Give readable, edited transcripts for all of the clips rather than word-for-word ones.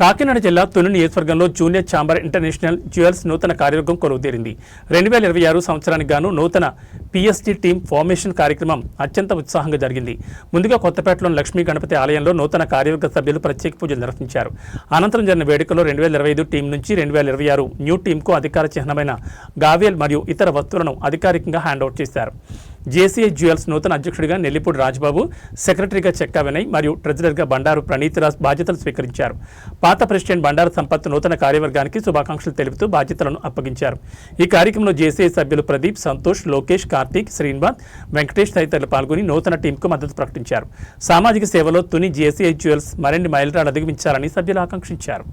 కాకినాడ జిల్లా తుని నియోజకవర్గంలో junior chamber international jewels నూతన కార్యవర్గం కొలువుతీరింది. 2026 సంవత్సరానికి గాను నూతన పిఎస్టీ టీం ఫార్మేషన్ కార్యక్రమం అత్యంత ఉత్సాహంగా జరిగింది. ముందుగా కొత్తపేటలోని లక్ష్మీ గణపతి ఆలయంలో నూతన కార్యవర్గ సభ్యులు ప్రత్యేక పూజలు నిర్వహించారు. అనంతరం జరిగిన వేడుకలో 2025 టీం నుంచి 2026 న్యూ టీంకు అధికార చిహ్నమైన గావేల్ మరియు ఇతర వస్తువులను అధికారికంగా హ్యాండ్ఓవర్ చేశారు. జేసీఐ జ్యువెల్స్ నూతన అధ్యక్షుడిగా నెల్లిపూడి రాజ్బాబు, సెక్రటరీగా చెక్కా వినయ్ మరియు ట్రెజరర్గా బండారు ప్రణీతిరాజ్ బాధ్యతలు స్వీకరించారు. పాత ప్రెసిడెంట్ బండారు సంపత్ నూతన కార్యవర్గానికి శుభాకాంక్షలు తెలుపుతూ బాధ్యతలను అప్పగించారు. ఈ కార్యక్రమంలో జేసీఐ సభ్యులు ప్రదీప్, సంతోష్, లోకేష్, కార్తీక్, శ్రీనివాస్, వెంకటేష్ తదితరులు పాల్గొని నూతన టీంకు మద్దతు ప్రకటించారు. సామాజిక సేవలో తుని జేసీఐ జ్యువెల్స్ మరిన్ని మైలురాళ్లు అధిగమించాలని సభ్యులు ఆకాంక్షించారు.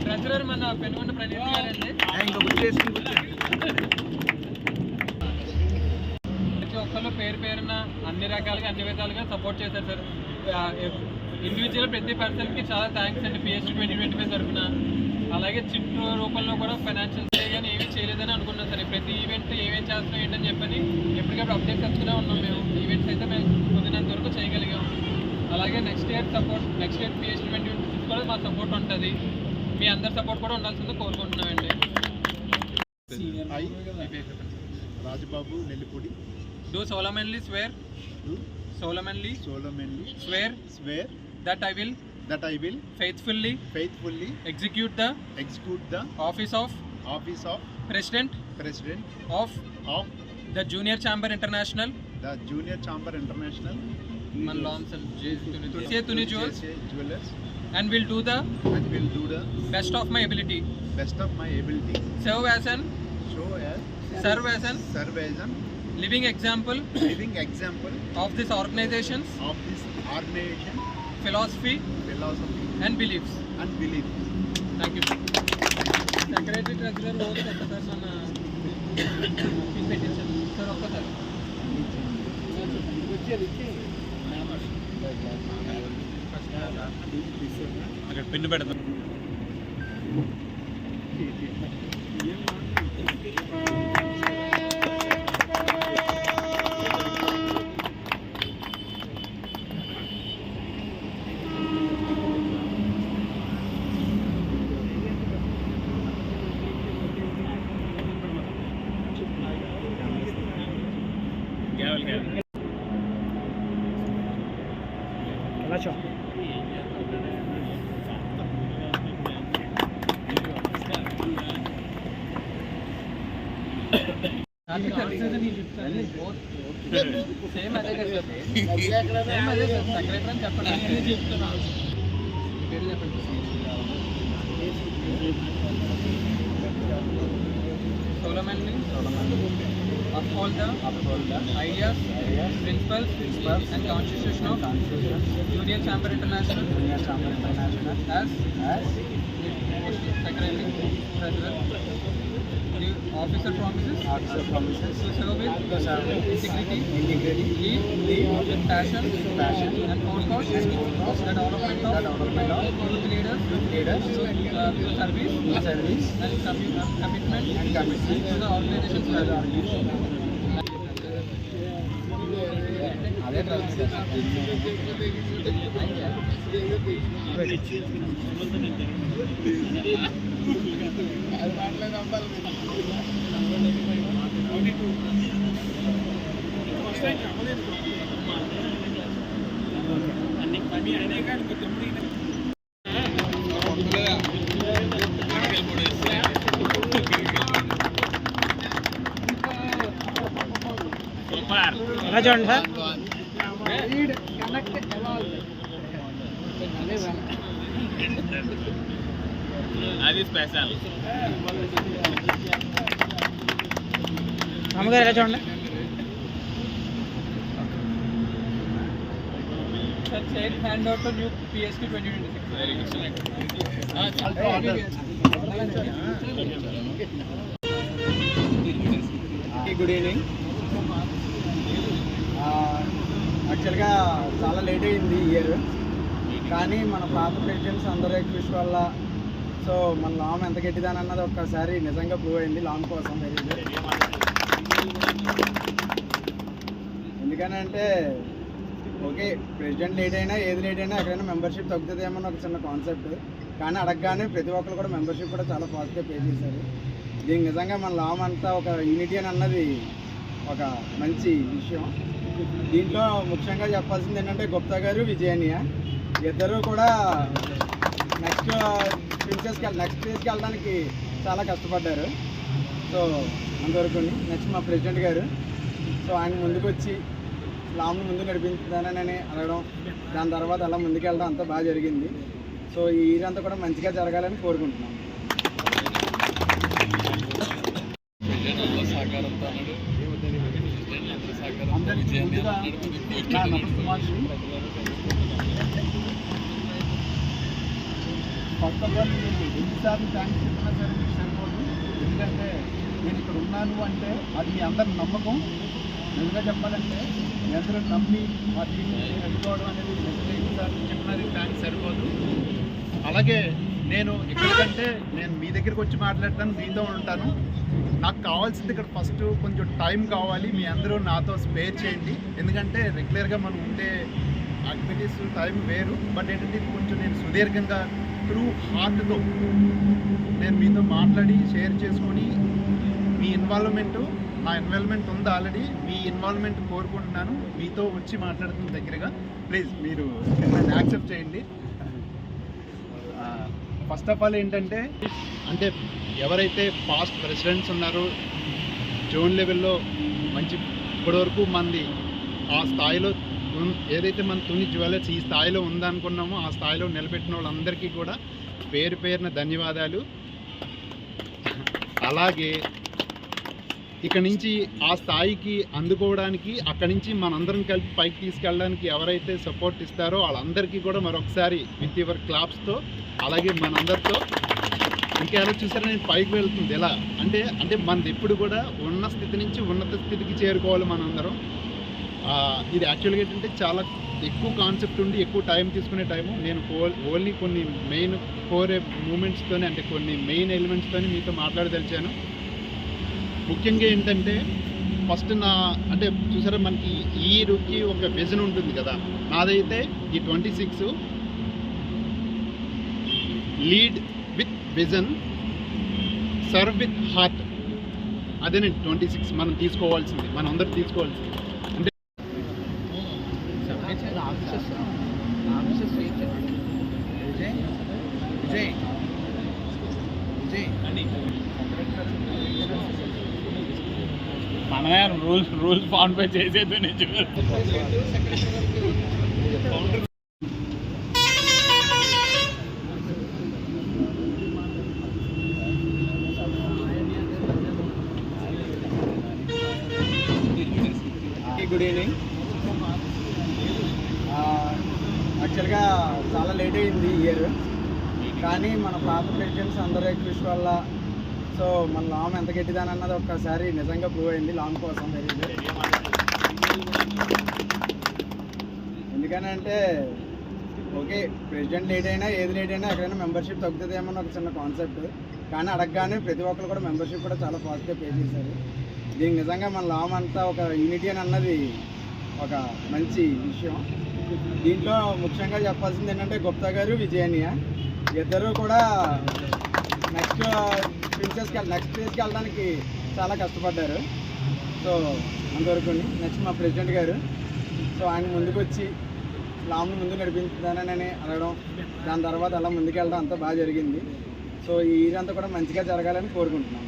ట్రెజరర్ మన పెనుగొండ ప్రణీత్ గారండి. ప్రతి ఒక్కళ్ళు పేరున అన్ని రకాలుగా అన్ని విధాలుగా సపోర్ట్ చేశారు సార్. ఇండివిజువల్ ప్రతి పర్సన్కి చాలా థ్యాంక్స్ అండి. పిఎస్టీ 2025 తరఫున అలాగే చిట్టు రూపంలో కూడా ఫైనాన్షియల్ కానీ ఏమీ చేయలేదని అనుకున్నాం సార్. ప్రతి ఈవెంట్ ఏమేమి చేస్తున్నాం ఏంటని చెప్పని ఎప్పటికప్పుడు అప్డేట్స్ వస్తూనే ఉన్నాం. మేము ఈవెంట్స్ అయితే మేము కుదిరినంత వరకు చేయగలిగాం. అలాగే నెక్స్ట్ ఇయర్ పిఎస్టీ 2026 కూడా మా సపోర్ట్ ఉంటుంది. మీ అందరి సపోర్ట్ కూడా ఉండాల్సిందో కోరుకుంటున్నామండి. Rajababu Nellipudi. Do solemnly swear that I will faithfully execute the office of President of the Junior Chamber International Tuni Jewellers and will do the best of my ability. Serve as an living example of this organization's philosophy and beliefs. Thank you. Secretary Treasurer roles sir mana petition sir okkasari అక్కడ pin పెడదాం. Same అదే కదా secretary అని చెప్పండి. పేరు చెప్పండి. solemnly uphold the ideas, principles and constitution of Junior Chamber International as Secretary Treasurer. The officer promises to serve with integrity, lead with passion and forethought the development of youth leaders through service and commitment to the organization's values. చూడండి sir. అది special. అమ్మగారు ఎలా చూడండి. hand out to new PSP 2026. Very good. Good evening. యాక్చువల్గా చాలా late అయింది ఈ year, కానీ మన పాత ప్రెసిడెంట్స్ అందరూ కృషి వల్ల సో మన లాంగ్ ఎంత గట్టిదని అన్నది ఒక్కసారి నిజంగా ప్రూవ్ అయింది లాంగ్ కోసం. ఎందుకనంటే ఓకే ప్రెసిడెంట్ లేట్ అయినా ఏది లేట్ అయినా ఎక్కడైనా మెంబర్షిప్ తగ్గుతుందేమో అని ఒక చిన్న కాన్సెప్ట్, కానీ అడగగానే ప్రతి ఒక్కరు కూడా మెంబర్షిప్ కూడా చాలా పాజిటివ్గా పే చేశారు. దీనికి నిజంగా మన లాంగ్ అంతా ఒక యూనిటీ అని అన్నది ఒక మంచి విషయం. దీంట్లో ముఖ్యంగా చెప్పాల్సింది ఏంటంటే గుప్తా గారు, విజయనియ ఇద్దరు కూడా నెక్స్ట్ స్టేజ్కి వెళ్ళడానికి చాలా కష్టపడ్డారు. సో అంతవరకు నెక్స్ట్ మా ప్రెసిడెంట్ గారు, సో ఆయన ముందుకు వచ్చి లాంగ్ ముందు నడిపించానని అడగడం, దాని తర్వాత అలా ముందుకెళ్ళడం అంతా బాగా జరిగింది. సో ఈ ఇయర్ అంతా కూడా మంచిగా జరగాలని కోరుకుంటున్నాం. ఫస్ట్ ఆఫ్ ఆల్ నేను ఎన్నిసార్లు థ్యాంక్స్ చెప్పినా సరే మీకు సరిపోదు. ఎందుకంటే నేను ఇక్కడ ఉన్నాను అంటే అది మీ అందరి నమ్మకం. నిజంగా చెప్పాలంటే మీ అందరూ నమ్మి మా టీంని ఎన్నుకోవడం అనేది నిజంగా ఎన్నిసార్లు చెప్పినా థ్యాంక్స్ సరిపోదు. అలాగే నేను ఎక్కడికంటే నేను మీ దగ్గరికి వచ్చి మాట్లాడతాను, మీతో ఉంటాను. నాకు కావాల్సింది ఇక్కడ ఫస్ట్ కొంచెం టైం కావాలి, మీ అందరూ నాతో స్పేర్ చేయండి. ఎందుకంటే రెగ్యులర్గా మనం ఉండే యాక్టివిటీస్ టైం వేరు, బట్ ఏంటంటే ఇది కొంచెం నేను సుదీర్ఘంగా త్రూ హార్ట్తో నేను మీతో మాట్లాడి షేర్ చేసుకొని మీ ఇన్వాల్వ్మెంటు, నా ఇన్వాల్వ్మెంట్ ఉంది ఆల్రెడీ, మీ ఇన్వాల్వ్మెంట్ కోరుకుంటున్నాను. మీతో వచ్చి మాట్లాడుతున్న దగ్గరగా ప్లీజ్ మీరు నన్ను యాక్సెప్ట్ చేయండి. ఫస్ట్ ఆఫ్ ఆల్ ఏంటంటే అంటే ఎవరైతే పాస్ట్ ప్రెసిడెంట్స్ ఉన్నారో జోన్ లెవెల్లో మంచి ఇప్పటివరకు మంది ఆ స్థాయిలో ఏదైతే మన తుని జ్యువెలర్స్ ఈ స్థాయిలో ఉందనుకున్నామో ఆ స్థాయిలో నిలబెట్టిన వాళ్ళందరికీ కూడా పేరు పేరున ధన్యవాదాలు. అలాగే ఇక్కడ నుంచి ఆ స్థాయికి అందుకోవడానికి అక్కడి నుంచి మనందరం కలిపి పైకి తీసుకెళ్ళడానికి ఎవరైతే సపోర్ట్ ఇస్తారో వాళ్ళందరికీ కూడా మరొకసారి విత్ యువర్ క్లాప్స్తో అలాగే మనందరితో ఇంకా ఎలా చూసారా నేను పైకి వెళ్తుంది ఎలా అంటే మనది ఎప్పుడు కూడా ఉన్న స్థితి నుంచి ఉన్నత స్థితికి చేరుకోవాలి మనందరం. ఇది యాక్చువల్గా ఏంటంటే చాలా ఎక్కువ కాన్సెప్ట్ ఉండి ఎక్కువ టైం తీసుకునే టైము. నేను ఓన్లీ కొన్ని మెయిన్ కోర్ మూమెంట్స్తోనే అంటే కొన్ని మెయిన్ ఎలిమెంట్స్తోనే మీతో మాట్లాడదలిచాను. ముఖ్యంగా ఏంటంటే ఫస్ట్ అంటే చూసారా మనకి ఈ ఇయర్కి ఒక విజన్ ఉంటుంది కదా, నాదైతే ఈ 26 lead with vision, serve with heart. అదేనండి 26 మనం తీసుకోవాల్సింది, మనం అందరూ తీసుకోవాల్సింది. మనమే రూల్స్ ఫామ్ పై చేసేది నిజమే. Good evening. యాక్చువల్గా చాలా లేట్ అయింది ఈ ఇయర్, కానీ మన పాత ప్రెసిడెంట్స్ అందరూ కృషి వల్ల సో మన లాంగ్ ఎంత గట్టిదని అన్నది ఒక్కసారి నిజంగా ప్రూవ్ అయింది లాంగ్ కోసం. ఎందుకనంటే ఓకే ప్రెసిడెంట్ లేట్ అయినా ఏది లేట్ అయినా ఎక్కడైనా మెంబర్షిప్ తగ్గుతుందేమో అని ఒక చిన్న కాన్సెప్ట్, కానీ అడగగానే ప్రతి ఒక్కరు కూడా మెంబర్షిప్ కూడా చాలా పాజిటివ్గా పే చేశారు. దీనికి నిజంగా మన లాంగ్ అంతా ఒక యూనిటీ అని అన్నది ఒక మంచి విషయం. దీంట్లో ముఖ్యంగా చెప్పాల్సింది ఏంటంటే గుప్తా గారు, విజయనియ ఇద్దరు కూడా నెక్స్ట్ స్టేజ్కి వెళ్ళడానికి చాలా కష్టపడ్డారు. సో అంతవరకు నెక్స్ట్ మా ప్రెసిడెంట్ గారు, సో ఆయన ముందుకు వచ్చి లాంగ్ ముందు నడిపించానని అడగడం, దాని తర్వాత అలా ముందుకెళ్ళడం అంతా బాగా జరిగింది. సో ఈ ఇయర్ అంతా కూడా మంచిగా జరగాలని కోరుకుంటున్నాం.